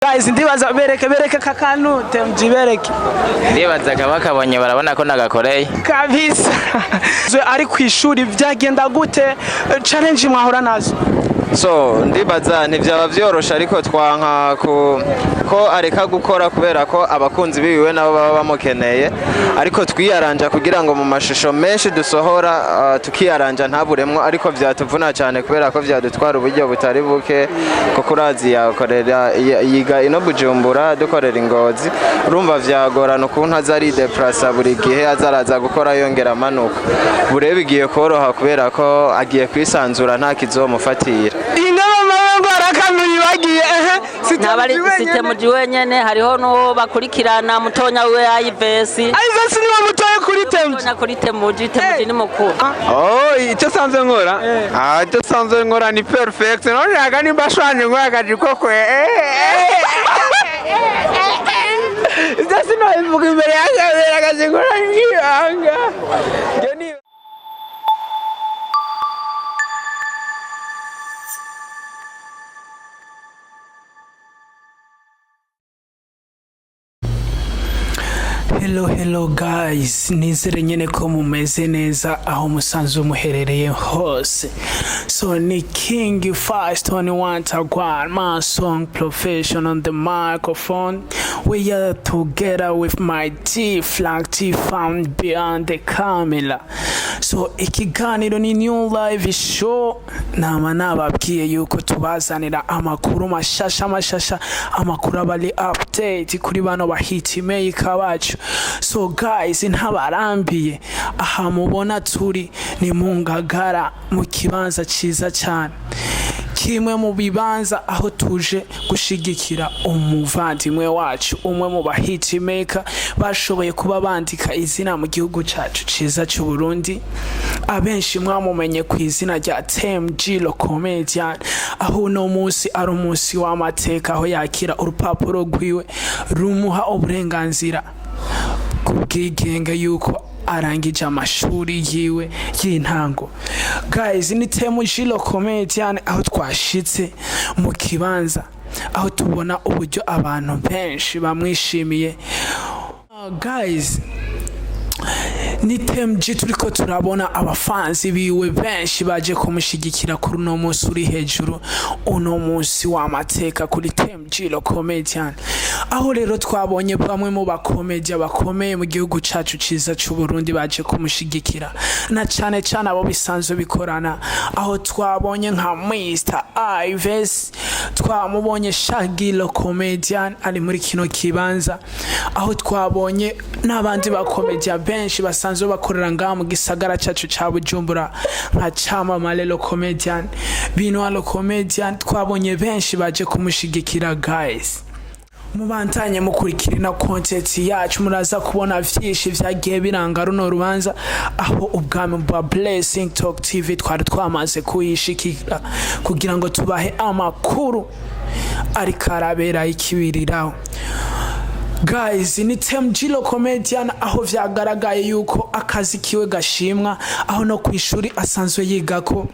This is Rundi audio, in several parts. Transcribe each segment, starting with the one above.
Guys, ndibaza bereke kakanute mjibereke. Ndibaza kabakabonye barabona ko nagakoreye. Kabisa. Ari kwishuri vyagenda gute? Challenge mwahora nazo. So ndibaza ntivyaba vyorosha ariko twanka ko areka gukora kubera ko abakunzi biwe nabo baba bamukeneye ariko twiyaranja kugira ngo mu mashusho menshi dusohora tukiyaranja ntaburemwo ariko vyatuvuna cyane kubera ko vyadutwara uburyo butari buke ko kurazi yakorera yiga ino Bujumbura dukorera Ingozi urumva vyagorana ukuntu azari deplace buri gihe azaraza gukora yongera amanuka burebe igiye koroha kubera ko agiye kwisanzura nta kizomufatira site muji wenyene hariho no bakurikirana mutonya we Yves niwe mutoye kuri temuji ni mukuru. Icyo sanzwe nkora icyo sanzwe nkora ni perfect none agani mbashanye ngwagaje koko Sino ivuga imbere y'agaje nkora ngiyanga Hello guys, nizere nyene ko mumeze neza aho musanzwe muherereye hose. So ni King Fast 21 Tagwan, my song profession on the microphone. We are together with my T-Flag T-Fam beyond the camera. So ikiganiro ni new live show. Nama nababwiye yuko tubazanira amakuru mashasha amakuru abali update kuri bano bahiti maker bacu. So guys, ntabarambiye aha mubona turi ni mu Ngagara mu kibanza ciza cyane kimwe mu bibanza aho tuje gushigikira umuvandimwe wacu umwe mu bahiti maker bashoboye kuba bandika izina mu gihugu cacu ciza cy'u Burundi abenshi mwamumenye ku izina rya TMG comedien aho no munsi ari umunsi w'amateka aho yakira urupapuro rwiwe rumuha uburenganzira kubwigenge yuko arangije amashuri yiwe y'intango. Guys, ni TMG comedien aho twashitse mu kibanza aho tubona uburyo abantu benshi bamwishimiye. Guys, ni TMG turiko turabona abafanzi biwe benshi baje kumushigikira kuri uno munsi uri hejuru uno munsi w'amateka kuri TMG comedien aho rero twabonye bamwe mu bakomedia bakomeye mu gihugu cacu ciza cy'u Burundi baje kumushigikira na cyane abo bisanzwe bikorana aho twabonye nka Mr.Yves twamubonye Chaggy comedien ari muri kino kibanza aho twabonye n'abandi bakomedia benshi basanzwe bakorera ngaha mu gisagara cacu ca Bujumbura nka Maman comedien bino comedien twabonye benshi baje kumushigikira. Guys, mubantanye mukurikirana content yacu muraza kubona vyinshi vyagiye biranga runo rubanza aho ubwami bwa Blessing Talk TV twari twamaze kuyishikira kugira ngo tubahe amakuru ari karabera ikibiriraho. Guys, ni TMG comedien aho vyagaragaye yuko akazi kiwe gashimwa aho no kwishuri asanzwe yigako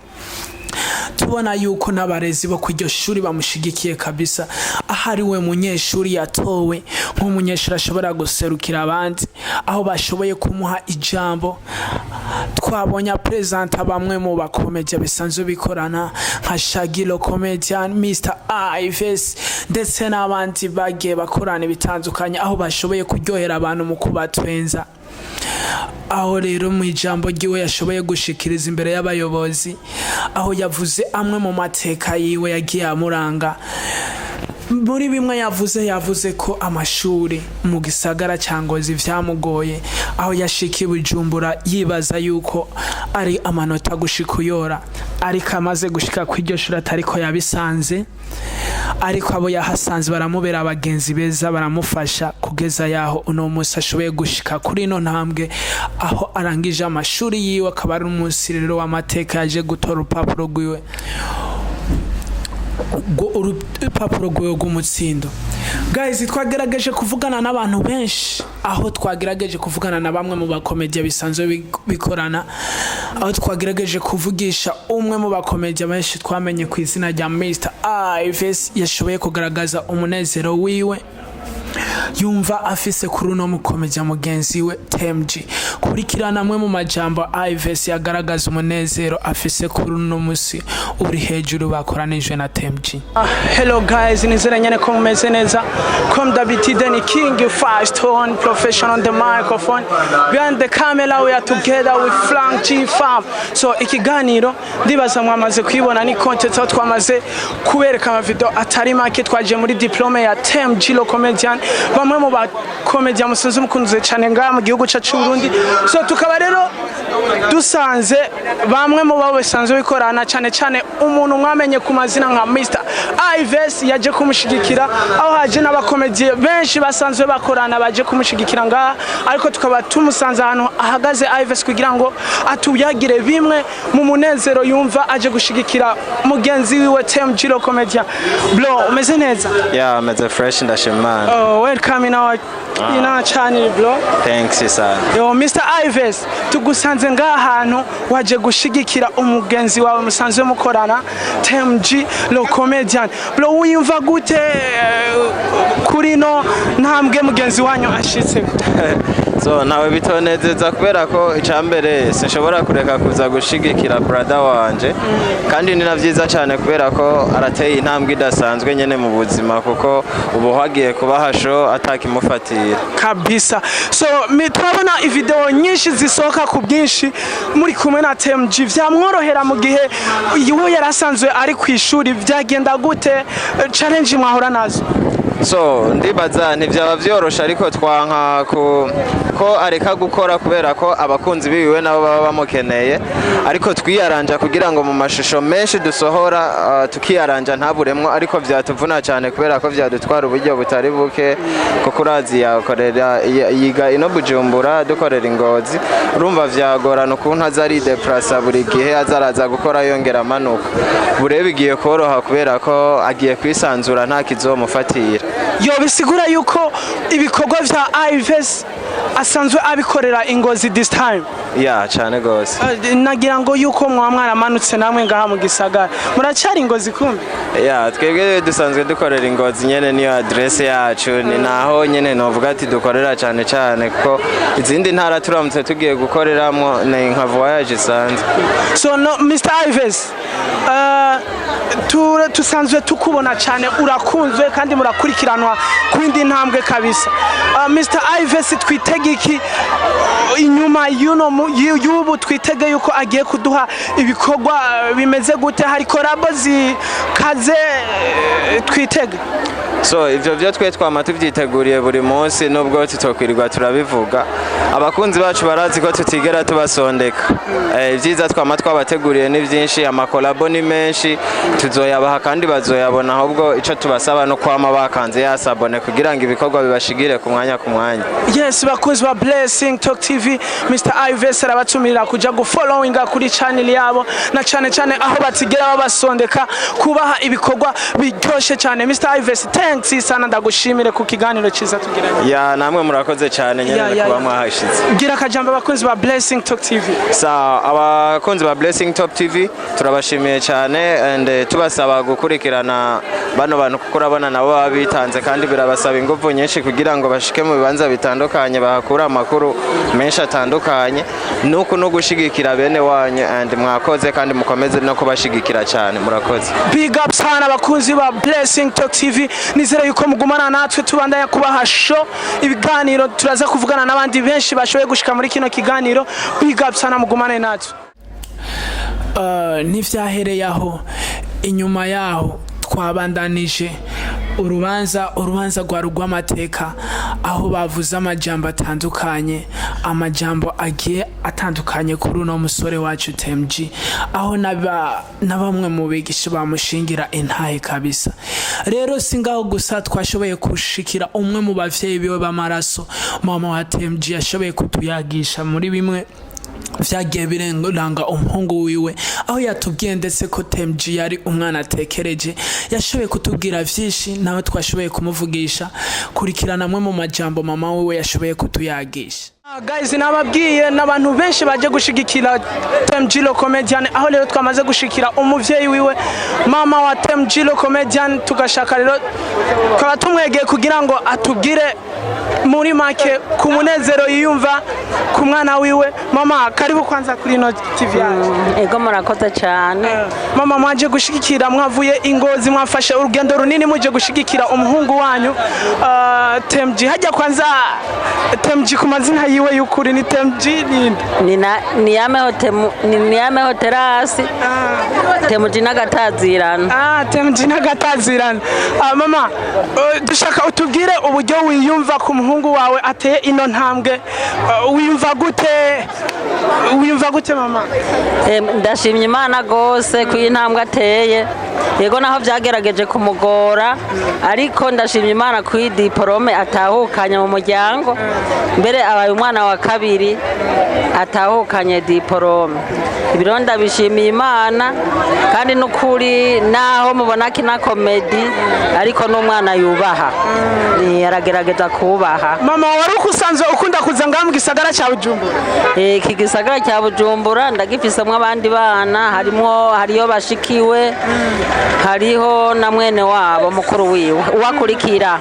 tubona yuko n'abarezi bo kw'iryo shuri bamushigikiye kabisa ahari we munyeshuri yatowe nk'umunyeshuri ashobora guserukira abandi aho bashoboye kumuha ijambo. Twabonye presenta bamwe mu bakomedia bisanzwe bikorana nka Chaggy comedien, Mr.Yves ndetse n'abandi bagiye bakorana bitandukanye aho bashoboye kuryohera abantu mu kubatwenza. Aho rero mu ijambo ryiwe yashoboye gushikiriza imbere y'abayobozi aho yavuze amwe mu mateka yiwe yagiye amuranga. Muri bimwe yavuze ko amashuri mu gisagara cya Ngozi vyamugoye aho yashikiye Bujumbura yibaza yuko ari amanota gushikuyora ariko amaze gushika kw'iryo shuri atariko yabisanze ariko abo yahasanze baramubera abagenzi beza baramufasha kugeza yaho uno munsi ashoboye gushika kuri ino ntambwe aho arangije amashuri yiwe akaba ari umunsi rero w'amateka yaje gutora urupapuro rwiwe urupapuro rw'Umutsindo. Guys, twagerageje kuvugana n'abantu benshi, aho twagerageje kuvugana na bamwe mu bakomedien bisanzwe bikorana, aho twagerageje kuvugisha umwe mu bakomedien benshi twamenye ku izina rya Mr.Yves yashoboye kugaragaza umunezero wiwe yumva afise kuri uno mukomedien mugenzi we TMG. Kurikirana amwe mu majambo Yves yagaragaza umunezero afise kuri uno musi uri hejuru bakoranijwe na TMG. Hello guys, nizere nyene ko mumeze neza. Comme d'habitude ni King Fast on professional on the microphone. Behind the camera we are together with Frank G Farm. So ikiganiro ndibaza mwamaze kwibona ni content aho twamaze kubereka ama video atari make twaje muri diplome ya TMG lo comedian. Bamwe mu bakomedien musunze mukunze cyane ngaha mu gihugu cyacu Burundi. So tukaba rero dusanze bamwe mu babo basanzwe bikorana cyane umuntu mwamenye ku mazina nka Mr.Yves yaje kumushigikira, aho haje n'abakomedien benshi basanzwe bakorana baje kumushigikira ngaha, ariko tukaba tumusanze ahantu ahagaze Yves kugira ngo atuyagire bimwe mu munezero yumva aje gushigikira mugenzi wiwe TMG lo comedian. Bro, umeze neza? Yeah, meze fresh ndashimana. Oh, welcome in our channel, bro. Thanks sir. Yo, Mr.Yves, tugusanze ngaha hantu waje gushigikira umugenzi wawe musanzwe mukorana TMG lo comedian. Bro, uyumva gute kuri no ntambwe mugenzi wanyu ashitse? So nawe bitonezeza kubera ko icambere sinshobora kureka kuza gushigikira brother wanje, kandi ni navyiza cyane kubera ko arateye intambwe idasanzwe nyene mu buzima, kuko ubu hagiye kubahasho atakimufatira kabisa. So twabona video nyinshi zisohoka ku bwinshi muri kumwe na TMG, vyamworohera mu gihe yiwe yarasanzwe ari kwishuri, vyagenda gute challenge mwahora nazo? So ndibaza ntivyaba vyorosha, ariko twanka ko areka gukora kubera ko abakunzi biwe nabo baba bamukeneye, ariko twiyaranja kugira ngo mu mashusho menshi dusohora tukiyaranja ntaburemwo, ariko vyatuvuna cyane kubera ko vyadutwara uburyo butari buke, kuko urazi yakorera yiga ino Bujumbura dukorera Ingozi, urumva vyagorana ukuntu azari deplace buri gihe azaraza gukora yongera amanuka. Burebe igiye koroha kubera ko agiye kwisanzura nta kizomufatira. Yo, bisigura yuko ibikorwa vya Yves asanzwe abikorera Ingozi this time? Yeah, cyane gose. Nagira ngo yuko mwaramanutse namwe ngaha mu gisagara muracari Ingozi kumbi? Yeah, twebwe dusanzwe dukorera Ingozi nyene, niyo adresse yacu, ni naho nyene novuga ati dukorera cyane kuko izindi ntara turamutse tugiye gukoreramo ni nka voyage isanzwe. So no, Mr.Yves, tusanzwe tukubona cyane, urakunzwe kandi murakurikiranwa kwindi ntambwe kabisa. Mr.Yves, twitege iki inyuma y'ubu? Twitege yuko agiye kuduha ibikorwa bimeze gute? Hari collabo zikaze twitege? So ivyo byo twe twama tuvyiteguriye buri munsi, nubwo tutokwirirwa turabivuga. Abakunzi bacu barazi ko tutigera tubasondeka. Ivyiza twama twabateguriye ni vyinshi, amakolabo ni menshi, tuzoyabaha kandi bazoyabona, ahubwo ico tubasaba no kwama bakanze yasabone kugira ngo ibikorwa bibashigire ku mwanya. Yes, bakunzi ba Blessing Talk TV, Mr.Yves arabatumira kuja gufollowinga kuri channel yabo, na cyane aho batigera babasondeka, kubaha ibikorwa biryoshe cyane. Mr.Yves, thanks sana, ndagushimire ku kiganiro cyiza tugiranye. Ya namwe murakoze cyane nyene kuba mwahashitse. Gira akajambo abakunzi ba Blessing Talk TV. Sa abakunzi ba Blessing Talk TV turabashimiye cyane, and tubasaba gukurikirana bano bantu kuko urabona nabo babitanze, kandi birabasaba ingufu nyinshi kugira ngo bashike mu bibanza bitandukanye, bahakura amakuru menshi atandukanye, nuko no gushigikira bene wanyu, and mwakoze kandi mukomeze no kubashigikira cyane, murakoze. Big up sana abakunzi ba Blessing Talk TV, nizere yuko mugumana natwe tubandanya kubaha show ibiganiro, turaza kuvugana n'abandi benshi bashoboye gushika muri kino kiganiro. Big up sana, mugumane natwe. Nivyahereye aho, inyuma yaho twabandanije urubanza rw'amateka, aho bavuze amajambo atandukanye, amajambo agiye atandukanye kuri uno musore wacu TMG, aho na bamwe mu bigisha bamushingira intahe kabisa. Rero singaho gusa twashoboye kushikira umwe mu bavyeyi biwe b'amaraso, mama wa TMG, yashoboye kutuyagisha muri bimwe vyagiye biranga umuhungu wiwe aho yatubwiye ndetse ko TMG yari umwana atekereje yashoboye kutubwira vyinshi nawe twashoboye kumuvugisha kurikirana amwe mu majambo mama wiwe yashoboye kutuyagisha. Guys, nababwiye n'abantu benshi baje gushigikira TMG lo comedian aho rero twamaze gushikira umuvyeyi wiwe mama wa TMG lo comedian tugashaka rero twaba tumwegeye kugira ngo atubwire muri make ku munezero yiyumva ku mwana wiwe. Mama, karibu kwanza kuri no TV yacu. Ego murakoze cyane. Mama, mwaje gushigikira mwavuye Ingozi mwafashe urugendo runini muje gushigikira umuhungu wanyu TMG. Hajya kwanza TMG ku mazina yiwe y'ukuri ni TMG ni yameho terasi TMG n'agatazirana. TMG n'agatazirana. Mama, dushaka utubwire uburyo wiyumva ku muhungu wawe ateye ino ntambwe. Wiyumva gute mama? Ndashimye Imana gose ku intambwe ateye. Yego naho byagerageje kumugora ariko ndashimye Imana ku diplome atahukanye mu muryango. Mbere abaye umwana wa kabiri atahukanye diplome. Ibiro ndabishimiye Imana kandi n'ukuri naho mubona kina comedy ariko n'umwana yubaha. Yaragerageza kubaha. Mama, wari ukusanzwe ukunda kuza ngaha mu gisagara cya Bujumbura? Iki gisagara cya Bujumbura ndagifisemwe abandi bana hariyo bashikiwe hariho na mwene wabo mukuru wiwe uwakurikira.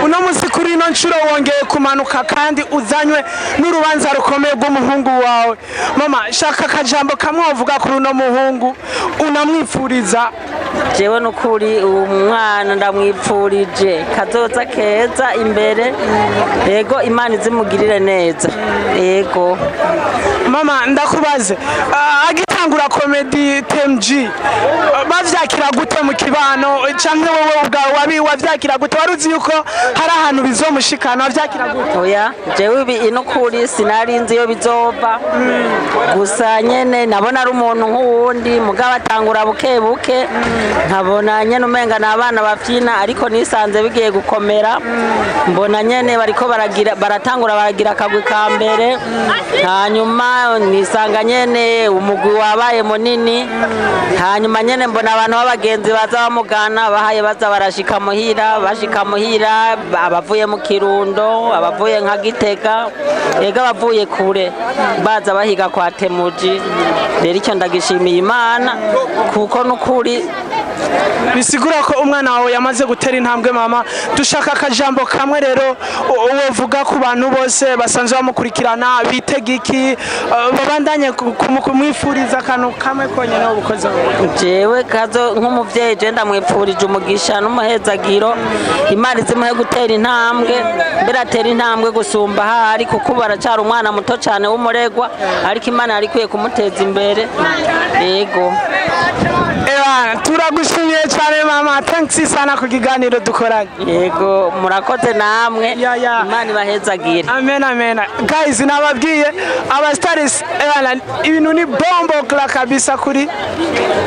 Uno musi kuri ino nshuro wongeye kumanuka kandi uzanywe n'urubanza rukomeye rw'umuhungu wawe. Mama, shaka akajambo kamwe uvuga kuri uno muhungu unamwipfuriza. Jewe n'ukuri umwana ndamwipfurije kazoza keza imbere. Yego Imana izimugirire neza. Yego mama, ndakubaze agitangura comedy TMG bavyakira gute mu kibano canke wowe ubwawe wavyakira gute? Waruzi yuko hari ahantu bizomushikana wavyakira gute? Oya, jewe inokuri sinarinzi yo bizova. Gusa nyene nabona ari umuntu nk'uwundi mugabo atangura buke buke nkabona nyene umenga n'abana bafyina ariko nisanze bigiye gukomera. Mbona nyene bariko baratangura baragira akagwi ka mbere hanyuma nisanga nyene umugwi wabaye munini hanyuma nyene mbona abantu b'abagenzi baza bamugana bahaye baza barashika muhira abavuye mu Kirundo abavuye nka Gitega ega bavuye kure baza bahiga kwa Temuji. Rero icyo ndagishimiye Imana kuko n'ukuri bisigura ko umwana wawe yamaze gutera intambwe. Mama, dushaka akajambo kamwe rero uvuga ku bantu bose basanzwe bamukurikirana bitegiki babandanye kumwifuriza akantu kamwe konyene ubukoze. Jewe kazo nk'umuvyeyi je ndamwipfurije umugisha n'umuhezagiro. Imana izimuhe gutera intambwe mbere atera intambwe gusumba hari kuko baracara umwana muto cyane w'umuregwa ariko Imana yari kwiye kumuteza imbere. Yego turagushimiye cyane mama, thanks sana ku kiganiro dukoranye. Yego murakoze namwe. Imana ibahezagire. Amen. Guys, nababwiye aba stars ibintu ni bombo kla kabisa kuri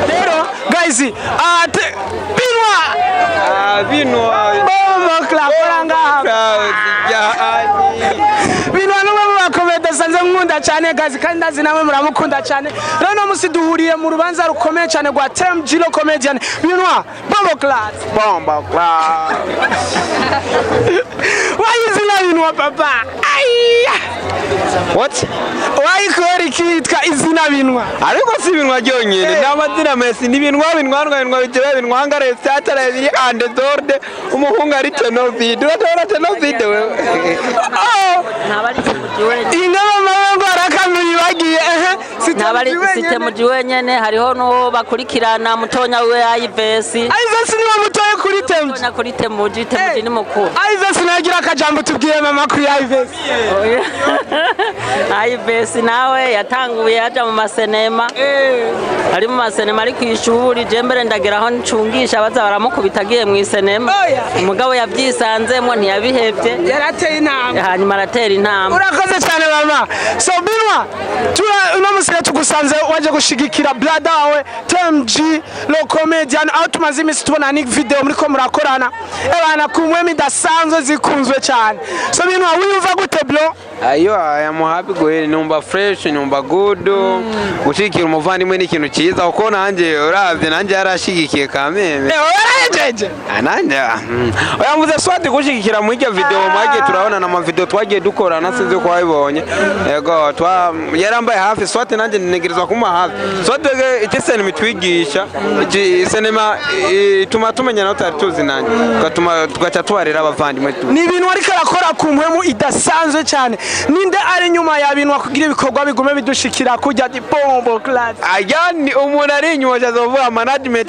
rero guys binwa bombo kla kuranga binwa n'abakomeda sanze nkunda cyane guys kandi ndazi namwe muramukunda cyane. Rero no musi duhuriye mu rubanza rukomeye cyane rwa TMG lo comedian binwa bombo class. Why is it binwa papa? What? Why kweri kitwa izina binwa? Ariko si binwa ryonyene n'amazina mesi ni binwa bitebe binwa ngare satara biri andedorde umuhungu ari teno video ntabari mujiwe ingaba mabango arakamuri bagiye ntabari site mujiwe nyene hariho no bakurikirana mutonya we Yves. Yves ni mutoye kuri TMG na kuri TMG ni mukuru. Yves nagira akajambo tubwiye mama kuri Yves. Yves nawe yatanguye aja mu masenema ari mu masenema ari kwishuri je mbere ndageraho ncungisha baza baramukubita agiye mu isenema umugabo yavyisanzemo ntiyabihevye yarateye intambwe hanyuma aratera intambwe. Urakoze cyane mama. So binwa uno musire tugusanze waje gushigikira brother wawe TMG lo comedian aho tumaze imisi tubona ni video muri ko murakorana abana kumwe midasanzwe zikunzwe cyane. So binwa wiyumva gute bro? ayo am happy goheri numva fresh numva good gushikira umuvandimwe n'ikintu cyiza uko nanjye uravye nanjye yarashigikiye kameme warajeje nanjye oyamvuze swati gushigikira mu iryo video mwagiye turabona na video twagiye dukora nasinze ko wabibonye yego yarambaye hafi swati nanjye negerezwa kuma hafi swati ikisene mitwigisha sinema ituma tumenya naho tutari tuzi nanjye tugaca tubarera abavandimwe ni ibintu ariko arakora ku mpwemu idasanzwe cyane ninde ari nyuma ya bintu kugira ibikorwa bigume bidushikira kujya dipombo class ayani umuntu ari inyuma cyazovuga management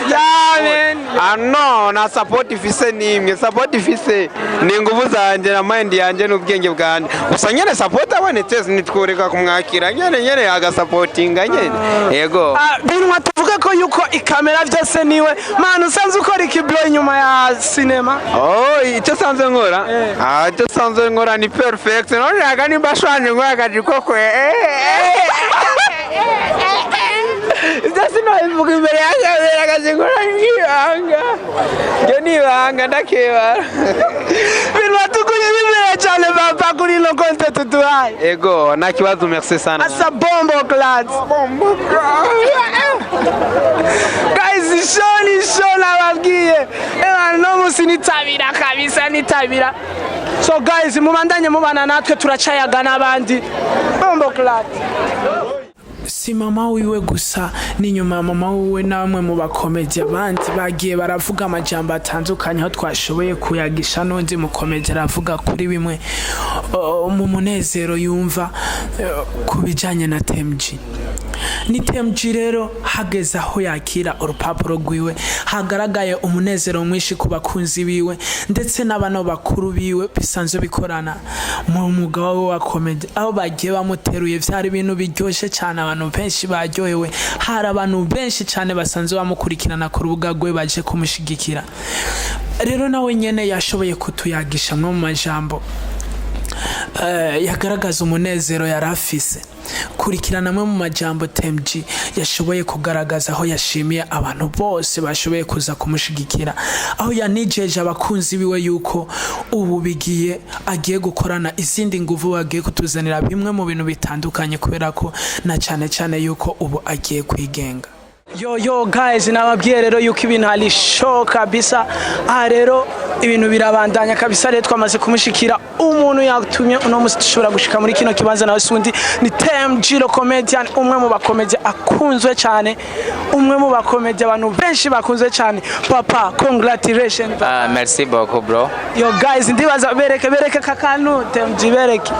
no na support ifise nimwe support ifise ni nguvu zanje na mind yanje n'ubwenge bwanje gusa nyene support abonetse nitworeka kumwakira nyene aga supportinga nyene yego bintu tuvuga ko yuko ikamera Vyose niwe man usanzwe ukora ikiblo inyuma ya cinema icyo sanzwe nkora icyo sanzwe nkora ni perfect none agani bashanje ngo agajiko kwe Vyose no ivuga imbere yanjye agazingora n'ibanga byo nibanga ndakebara bintu batukuye bimera cyane papa kuri no content tuhaye ego na kibazo merci sana asa bombo class guys shoni ababwiye no musinitabira kabisa nitabira so guys mubandanye mubana natwe turacayaga n'abandi bombo class si mama wiwe gusa ni nyuma mama wiwe namwe mu bakomedi abandi bagiye baravuga amajambo atandukanye aho twashoboye kuyagisha n'undi mukomedi aravuga kuri bimwe mu munezero yumva ku bijanye na TMG ni TMG rero hageze aho yakira urupapuro rwiwe hagaragaye umunezero mwinshi ku bakunzi biwe ndetse n'abana bakuru biwe bisanzwe bikorana mu mwuga wa comedy aho bagiye bamuteruye vyari ibintu biryoshye cyane abantu benshi baryohewe hari abantu benshi cyane basanzwe bamukurikirana ku rubuga rwe baje kumushigikira rero nawe nyene yashoboye kutuyagisha mu majambo yagaragaza umunezero yarafise kurikirana mu majambo TMG yashoboye kugaragaza aho yashimiye abantu bose bashoboye kuza kumushigikira aho yanijeje abakunzi biwe yuko ubu agiye gukorana izindi nguvu bagiye kutuzanira bimwe mu bintu bitandukanye kubera ko na cyane yuko ubu agiye kwigenga yo guys nababwiye rero yuko ibintu ari show kabisa rero ibintu birabandanya kabisa rero twamaze kumushikira umuntu yatumye uno musi dushobora gushika muri kino kibanza nawe sundi ni TMG comedian umwe mu bakomedi akunzwe cyane umwe mu bakomedi abantu benshi bakunzwe cyane papa congratulations merci beaucoup bro yo guys ndibaza bereke kakanu TMG bereke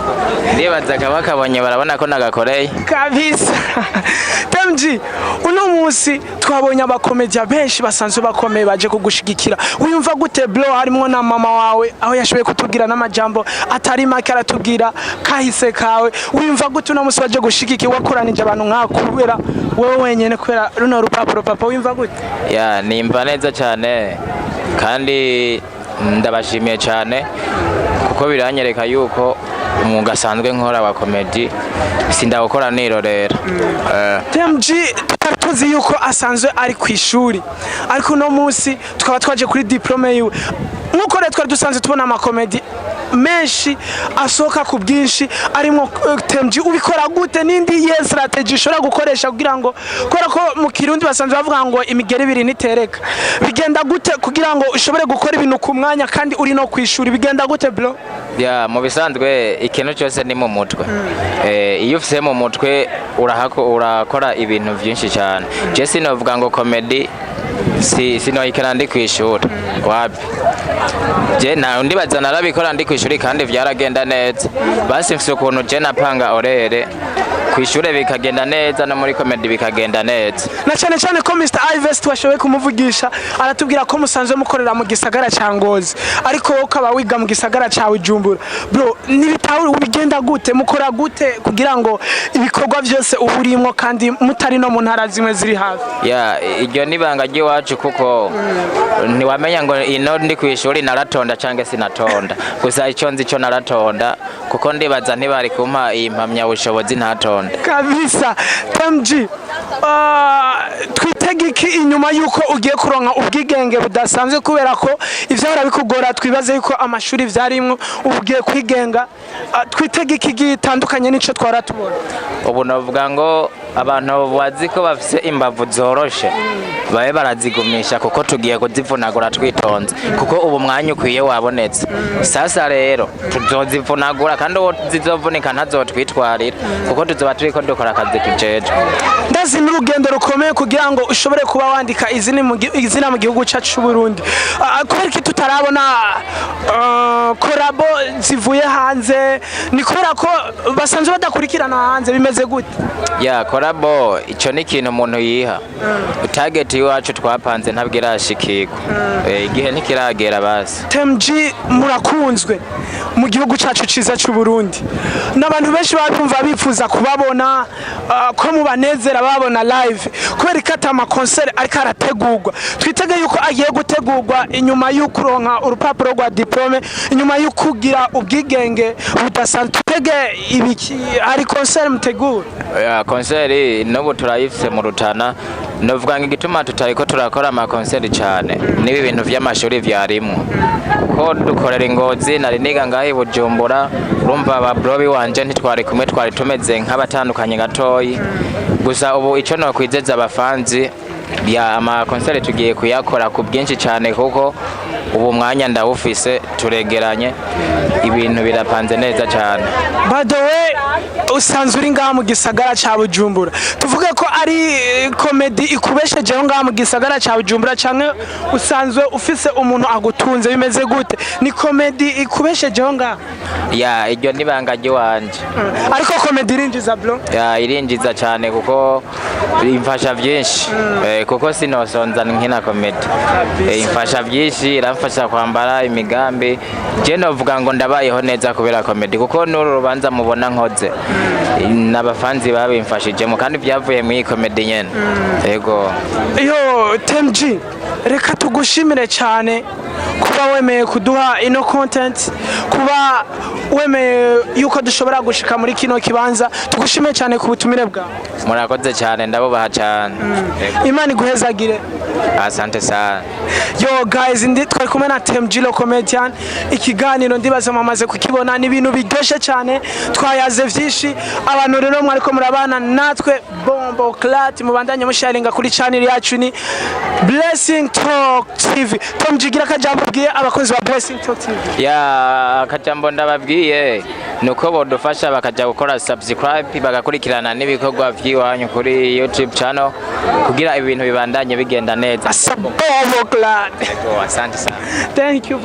ndibaza kabakabonye barabona ko nagakoreye kabisa TMG uno musi twabonye abakomedi benshi basanzwe bakomeye baje kugushigikira uyumva gute bro harimo na mama wawe aho yashoboye kutubwira n'amajambo atari make aratubwira kahise kawe uyumva gute uno musi baje gushigikira wakoranije abantu nkakubera wewe wenyene kubera runo rupapuro papa uyumva gute nimba neza cyane kandi ndabashimiye cyane kuko biranyereka yuko umwuga asanzwe nkora wa comedy sindawukora nirorera TMG tuzi yuko asanzwe ari ku ishuri ariko no munsi tukaba twaje kuri diplome yiwe nkuko rero twari dusanzwe tubona amakomedi menshi asoka ku bwinshi arimo TMG ubikora gute nindi strategy ushobora gukoresha kugira ngo kora ko mu Kirundi basanzwe bavuga ngo imigeri ibiri nitereka bigenda gute kugira ngo ushobore gukora ibintu ku mwanya kandi uri no kwishuri bigenda gute bro mu bisanzwe ikintu cyose ni mu mutwe iyo ufise mu mutwe urakora ibintu byinshi cyane je sinovuga ngo comedy sinoyikora ndi kwishuri wapi je ndibaza narabikora ndi kwishuri kandi vyaragenda neza basi mfise ukuntu je napanga orere kwishuri bikagenda neza no muri comedy bikagenda neza na cyane ko Mr.Yves twashoboye kumuvugisha aratubwira ko musanzwe mukorera mu gisagara ca Ngozi ariko ukaba wiga mu gisagara ca Bujumbura bro nibitaho bigenda gute mukora gute kugira ngo ibikorwa byose uburimwo kandi mutari no mu ntara zimwe ziri hafi iryo nibanga giwacu kuko ntiwamenya ngo ino ndi kwishuri naratonda canke sinatonda gusa ico nzi cyo naratonda kuko ndibaza ntibari kumpa impamya bushobozi ntatonda kabisa TMG twitegiki inyuma yuko ugiye kuronka ubwigenge budasanzwe kubera ko ivyo bikugora twibaze yuko amashuri vyarimwe ugiye kwigenga twitege iki gitandukanye n'ico twaratubona ubu navuga ngo abantu bazi ko bafise imbavu zoroshe babe barazigumisha kuko tugiye kuzivunagura twitonze kuko ubu mwanya ukwiye wabonetse sasa rero tuzozivunagura kandi uwo zizovunika ntazotwitwarira kuko tuzoba turiko dukora akazi kijeje ndazi n'urugendo rukomeye kugira ngo ushobore kuba wandika izina mu gihugu cyacu cy'u Burundi kubera iki tutarabona korabo zivuye hanze ni kubera ko basanzwe badakurikirana hanze bimeze gute ya korabo ico ni ikintu umuntu yiha target iwacu twapanze ntabwo irashikirwa igihe ntikiragera basi TMG murakunzwe mu gihugu cyacu ciza cy'u Burundi n'abantu benshi bakumva bifuza kubabona ko mubanezera babona live kubera ikata ama concert ariko arategurwa twitege yuko agiye gutegurwa inyuma y'uko uronka urupapuro rwa diplome inyuma y'ukugira ubwigenge budasanzwe twitege ibiki ari concert mutegura ya concert n'ubu turayifise mu Rutana novuga ngo igituma tutariko turakora ama concert cyane nibi bintu vy'amashuri vyarimwe ko dukorera ingozi nari niga ngahi Bujumbura urumva aba brobi wanje ntitwari kumwe twari tumeze nk'abatandukanye gatoyi gusa ubu ico no kwizeza abafanzi ya ama concert tugiye kuyakora ku bwinshi cyane kuko ubu mwanya ndawufise turegeranye ibintu birapanze neza cyane by the way usanzwe uri ngaha mu gisagara ca Bujumbura tuvuge ko ari comedy ikubeshejeho ngaha mu gisagara ca Bujumbura canke usanzwe ufise umuntu agutunze bimeze gute ni comedy ikubeshejeho ngaha ya iryo nibanga ry'iwanje ariko comedy irinjiza bro ya irinjiza cyane kuko imfasha vyinshi kuko sinosonza nkina comedy imfasha vyinshi iramfasha kwambara imigambi je novuga ngo ndabayeho neza kubera comedy kuko n'uru rubanza mubona nkoze n'abafanzi babimfashijemo kandi byavuye mu comedy nyene yego yo TMG reka tugushimire cyane kuba wemeye kuduha ino content kuba wemeye yuko dushobora gushika muri kino kibanza tugushimire cyane ku butumire bwawe murakoze cyane ndabubaha cyane Imana iguhezagire asante sana yo guys ndi twari kumwe na TMG lo comedian ikiganiro ndibaza mamaze kukibona ni ibintu biryoshe cyane twayaze vyinshi abantu rero mwariko murabana natwe bombo clat mubandanye musharinga kuri channel yacu ni Blessing Talk TV TMG gira kajambo bwiye abakozi ba Blessing Talk TV ya kajambo ndababwiye nuko bodufasha bakaja gukora subscribe bagakurikirana n'ibikorwa vy'iwanyu kuri YouTube channel kugira ibintu bibandanye bigenda neza asabo clat asante sana thank you